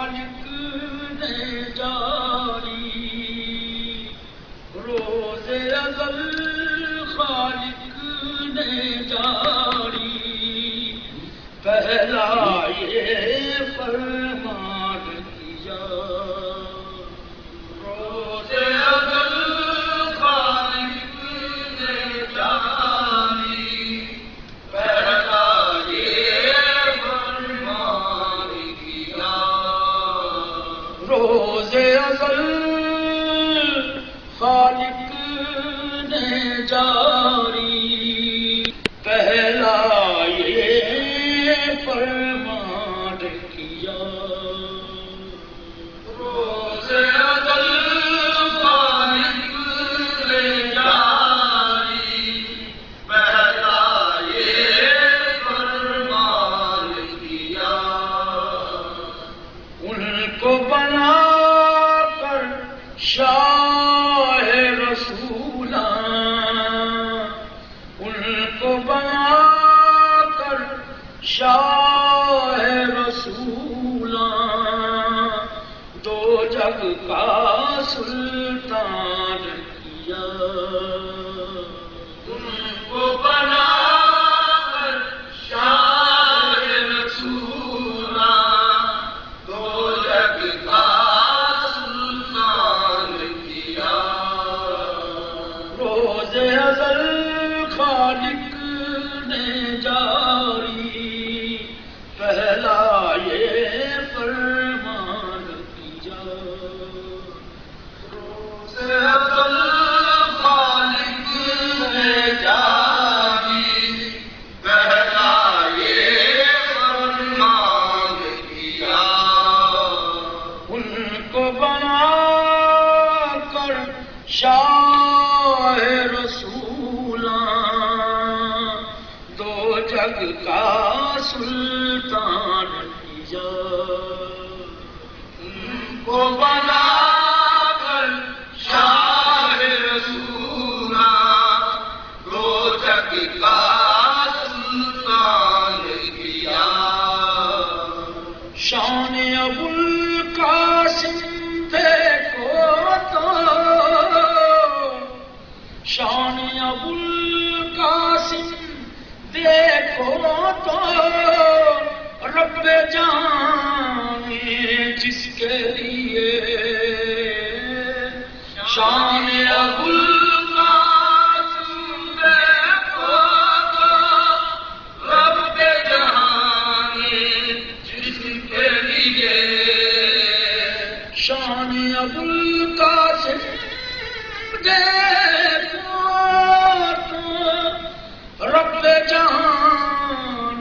خالق نے جاری روز ازل خالق نے جاری پہلا یہ فرمان کیا روز ازل خالق نے جاری پہلا یہ فرمان کیا روز ازل خالق نے جاری پہلا یہ فرمان کیا روز ازل خالق نے جاری پہلا یہ فرمان کیا ان کو بنا کر شاہ رسولاں ان کو بنا کر شاہ رسولاں دو جگ کا سلطان کیا ان کو بنا کر شاہ رسولاں دو جگ کا سلطان کیا روز ازل خالق نے جاری پہلا یہ فرمان کیا روز ازل خالق نے جاری پہلا یہ فرمان کیا ان کو بنا کر شاہ رسولاں دو جگ کا سلطان کیا ان کو بنا کر شاہ رسولاں دو جگ کا سلطان کیا شان ابو القاسم دیکھو تو شان ابو القاسم دیکھو تو رب جان جس کے لیے شان ابو القاسم دیکھو تو رب جان جس کے لیے شان ابو القاسم دیکھو تو رب جان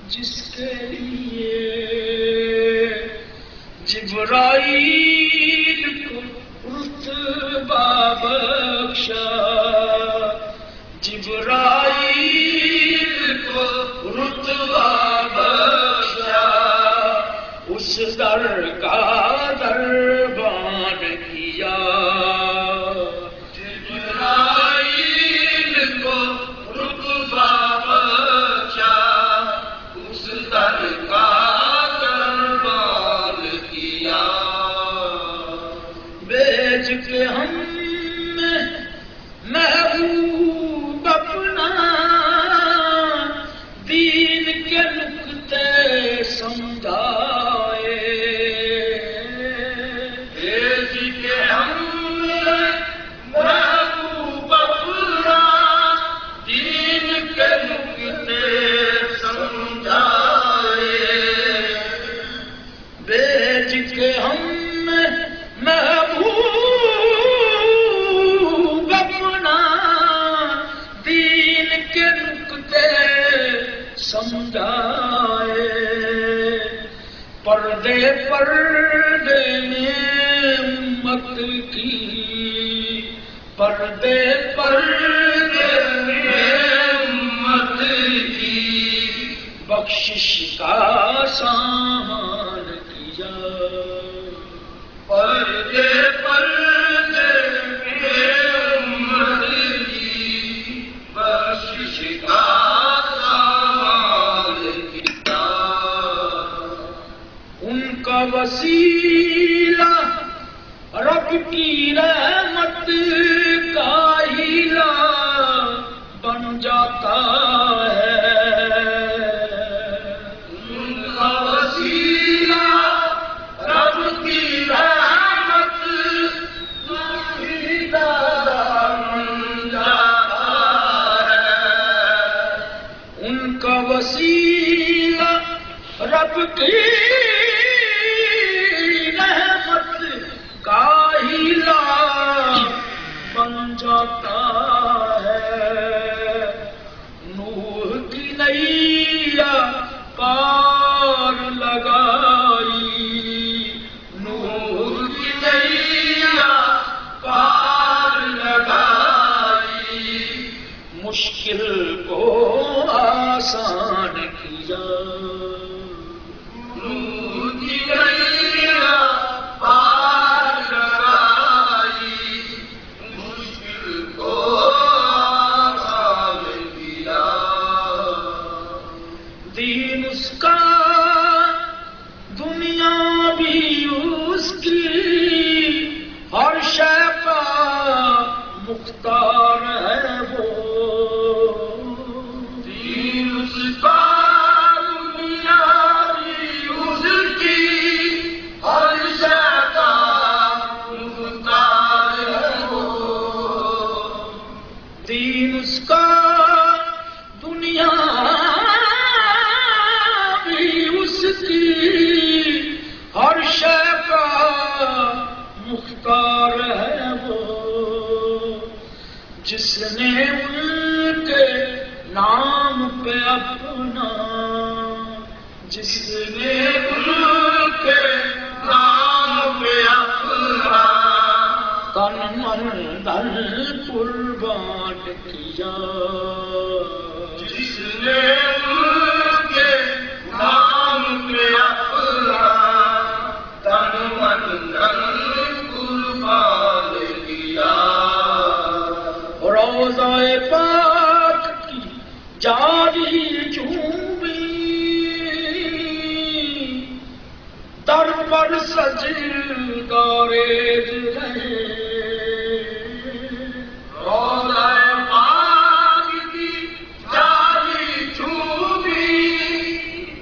جس کے لیے جبرائیل کو رتبہ بخشا جبرائیل کو رتبہ بخشا اس در کا دربان کیا جبرائیل کو رتبہ بخشا اس در کا دربان کیا بیچ کے ہم محبوب اپنا دین کے نکتے سمجھائے بیچ کے ہم محبوب اپنا دین کے نکتے سمجھائے بیچ کے ہم محبوب اپنا دین کے نکتے سمجھائے پردے پردے میں امت کی پردے پردے میں امت کی بخشش کا سامان کیا پردے پردے میں امت کی بخشش کا سامان کیا ان کا وسیلہ رب کی رحمت کا ہیلا بن جاتا ہے، ان کا وسیلہ رب کی رحمت کا ہیلا بن جاتا ہے، ان کا وسیلہ رب کی رحمت کا ہیلا بن جاتا ہے۔ نوح کی نیا پار لگائی، نور کی نیا پار لگائی، مشکل کو آسان کیا، نور کی نیا پار لگائی، مشکل کو آسان کیا، دین اس کا دنیا بھی اس کی، ہر شے کا مختار ہے وہ، دین اس کا دنیا بھی اس کی، ہر شے کا مختار ہے وہ، دین اس کا دنیا بھی اس کی، ہر شے کا مختار ہے وہ، جس نے ان کے نام پہ اپنا، جس نے ان کے نام پہ اپنا تن من دل قربان کیا، جس نے ان کے نام پہ اپنا تن من دل قربان کیا، روضہ پاک کی جاری جھومی، در پر سجدگاریز رہے، روضہ پاک کی جاری جھومی،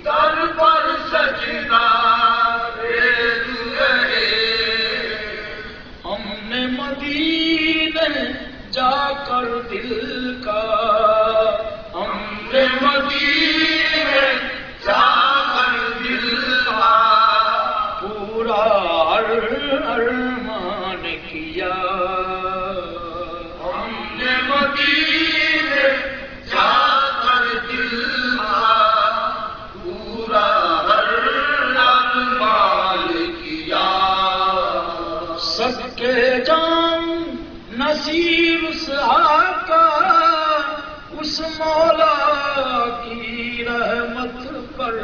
در پر سجدہ ریز رہے، ہم نے مدینے جا کر دل کا، ہم نے مدینے جا کر دل کا پورا ارمان کیا، ہم نے مدینے جا کر دل کا پورا ارمان کیا، سب کے جان نصیب اس آقا، اس مولا کی رحمت پر،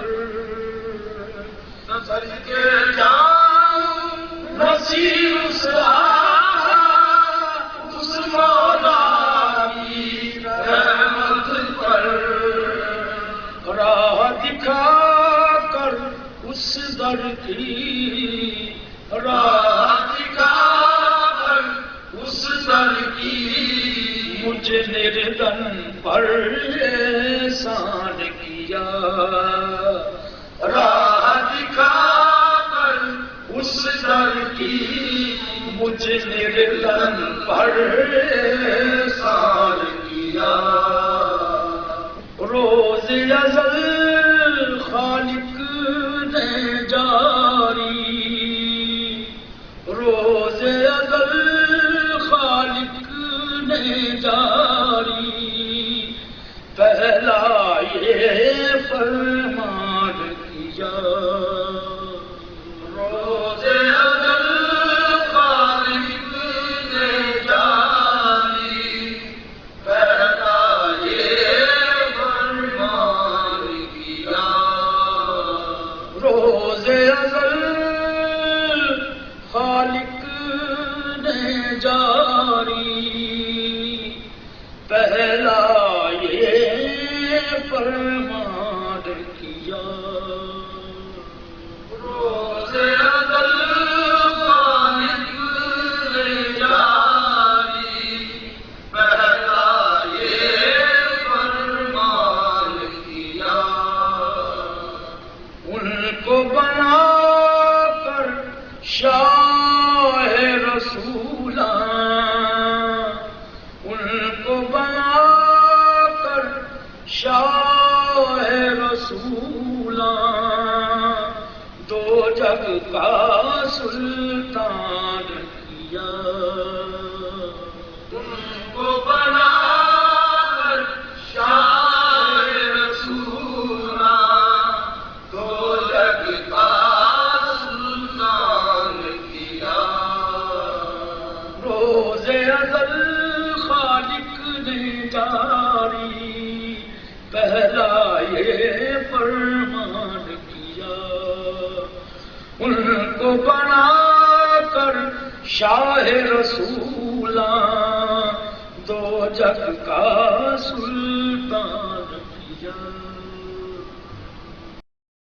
سب کے جان نصیب اس آقا، اس مولا کی رحمت پر، راہ دکھا کر اس در کی، راہ دکھا کر اس در کی، مجھے نردن پر احسان کیا، راہ دکھا کر اس در کی، مجھے نردن پر احسان کیا، روز ازل خالق نے جاری، روز ازل خالق نے جاری، پہلا یہ فرمان کیا، روز ازل خالق نے جاری، پہلا یہ فرمان کیا، روز ازل خالق نے جاری، پہلا یہ فرمان کیا، روز شاہ رسولاں ان کو بنا کر شاہ رسولاں دو جگ کا سلطان کیا ان کو بنا کر شاہ رسولاں دو جگ کا سلطان کیا روز ازل خالق نے جاری پہلا یہ فرمان کیا ان کو بنا کر شاہ رسولاں دو جگ کا سلطان کیا